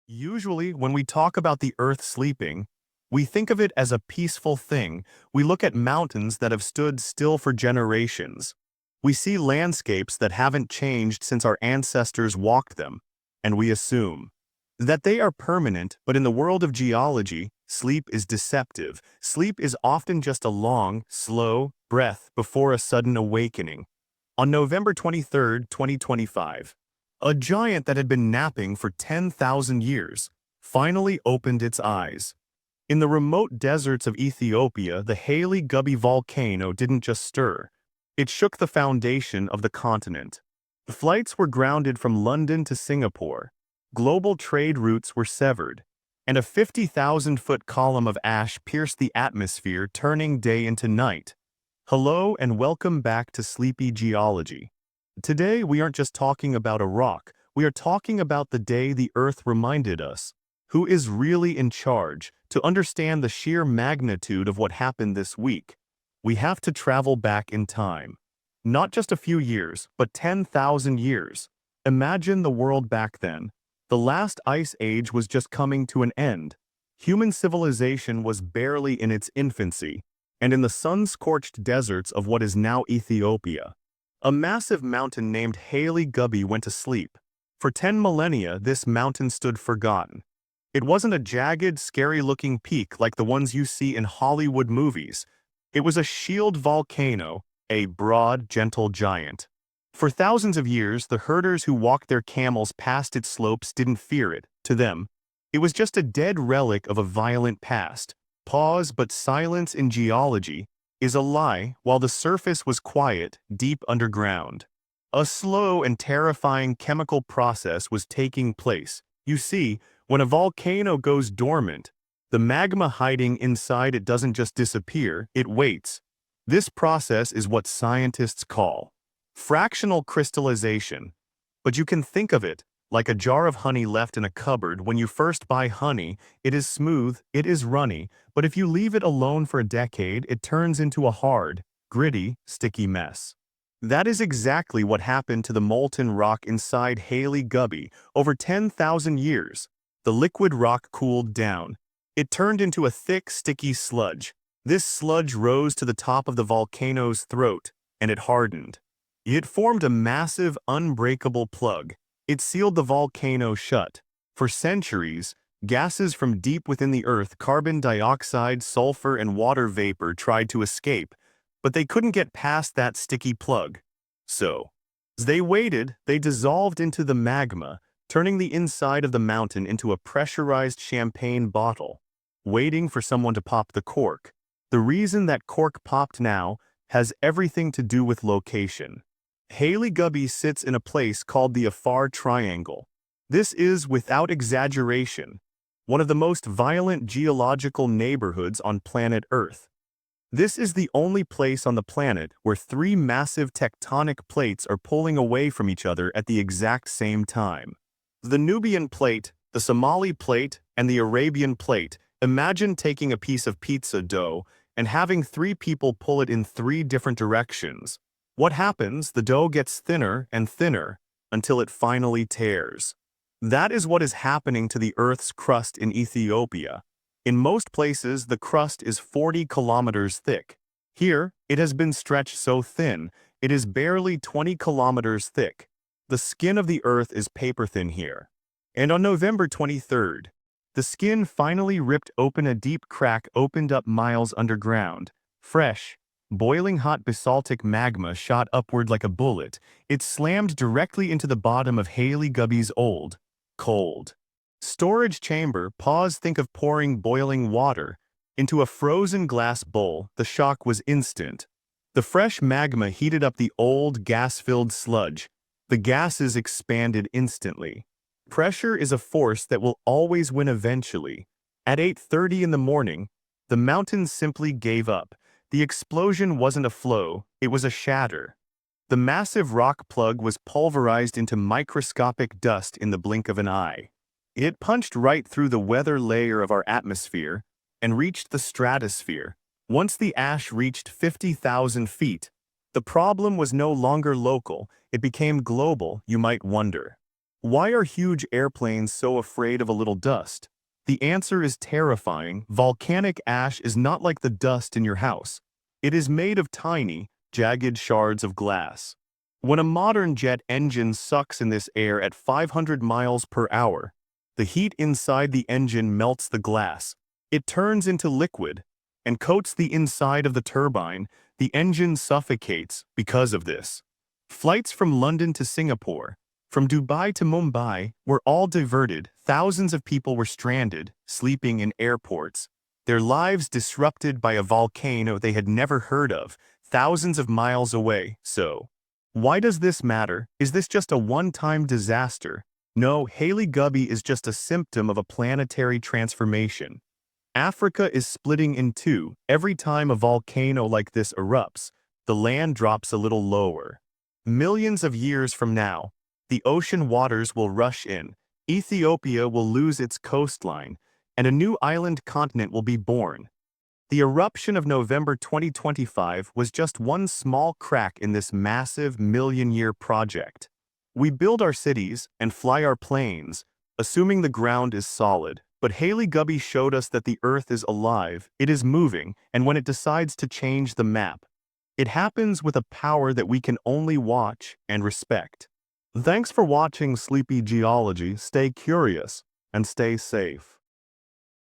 Usually, when we talk about the Earth sleeping, we think of it as a peaceful thing. We look at mountains that have stood still for generations. We see landscapes that haven't changed since our ancestors walked them, and we assume that they are permanent. But in the world of geology, sleep is deceptive. Sleep is often just a long, slow breath before a sudden awakening. On November 23rd, 2025, a giant that had been napping for 10,000 years finally opened its eyes. In the remote deserts of Ethiopia, the Hayli Gubbi volcano didn't just stir. It shook the foundation of the continent. Flights were grounded from London to Singapore. Global trade routes were severed. And a 50,000-foot column of ash pierced the atmosphere, turning day into night. Hello and welcome back to Sleepy Geology. Today, we aren't just talking about a rock. We are talking about the day the Earth reminded us who is really in charge. To understand the sheer magnitude of what happened this week, we have to travel back in time. Not just a few years, but 10,000 years. Imagine the world back then. The last ice age was just coming to an end. Human civilization was barely in its infancy, and in the sun-scorched deserts of what is now Ethiopia, a massive mountain named Hayli Gubbi went to sleep. For 10 millennia, this mountain stood forgotten. It wasn't a jagged, scary-looking peak like the ones you see in Hollywood movies. It was a shield volcano, a broad, gentle giant. For thousands of years, the herders who walked their camels past its slopes didn't fear it. To them, it was just a dead relic of a violent past. Pause, but silence in geology is a lie. While the surface was quiet, deep underground, a slow and terrifying chemical process was taking place. You see, when a volcano goes dormant, the magma hiding inside it doesn't just disappear, it waits. This process is what scientists call fractional crystallization. But you can think of it like a jar of honey left in a cupboard. When you first buy honey, it is smooth, it is runny, but if you leave it alone for a decade, it turns into a hard, gritty, sticky mess. That is exactly what happened to the molten rock inside Hayli Gubbi. Over 10,000 years, the liquid rock cooled down. It turned into a thick, sticky sludge. This sludge rose to the top of the volcano's throat, and it hardened. It formed a massive, unbreakable plug. It sealed the volcano shut. For centuries, gases from deep within the earth, carbon dioxide, sulfur, and water vapor, tried to escape, but they couldn't get past that sticky plug. So, as they waited, they dissolved into the magma, turning the inside of the mountain into a pressurized champagne bottle, waiting for someone to pop the cork. The reason that cork popped now has everything to do with location. Hayli Gubbi sits in a place called the Afar Triangle. This is, without exaggeration, one of the most violent geological neighborhoods on planet Earth. This is the only place on the planet where three massive tectonic plates are pulling away from each other at the exact same time. The Nubian plate, the Somali plate, and the Arabian plate. Imagine taking a piece of pizza dough and having three people pull it in three different directions. What happens? The dough gets thinner and thinner until it finally tears. That is what is happening to the Earth's crust in Ethiopia. In most places, the crust is 40 kilometers thick. Here, it has been stretched so thin, it is barely 20 kilometers thick. The skin of the Earth is paper-thin here. And on November 23rd, the skin finally ripped open. A deep crack opened up miles underground. Fresh, boiling hot basaltic magma shot upward like a bullet. It slammed directly into the bottom of Hayli Gubbi's old, cold storage chamber. Pause. Think of pouring boiling water into a frozen glass bowl. The shock was instant. The fresh magma heated up the old gas-filled sludge. The gases expanded instantly. Pressure is a force that will always win eventually. At 8:30 in the morning, the mountain simply gave up. The explosion wasn't a flow, it was a shatter. The massive rock plug was pulverized into microscopic dust in the blink of an eye. It punched right through the weather layer of our atmosphere and reached the stratosphere. Once the ash reached 50,000 feet, the problem was no longer local, it became global. You might wonder, Why are huge airplanes so afraid of a little dust? The answer is terrifying. Volcanic ash is not like the dust in your house. It is made of tiny, jagged shards of glass. When a modern jet engine sucks in this air at 500 miles per hour, the heat inside the engine melts the glass. It turns into liquid and coats the inside of the turbine. The engine suffocates because of this. Flights from London to Singapore, from Dubai to Mumbai, were all diverted. Thousands of people were stranded, sleeping in airports. Their lives disrupted by a volcano they had never heard of, thousands of miles away. So, why does this matter? Is this just a one-time disaster? No, Hayli Gubbi is just a symptom of a planetary transformation. Africa is splitting in two. Every time a volcano like this erupts, the land drops a little lower. Millions of years from now, the ocean waters will rush in, Ethiopia will lose its coastline, and a new island continent will be born. The eruption of November 2025 was just one small crack in this massive million-year project. We build our cities and fly our planes, assuming the ground is solid. But Hayli Gubbi showed us that the Earth is alive, it is moving, and when it decides to change the map, it happens with a power that we can only watch and respect. Thanks for watching Sleepy Geology. Stay curious and stay safe.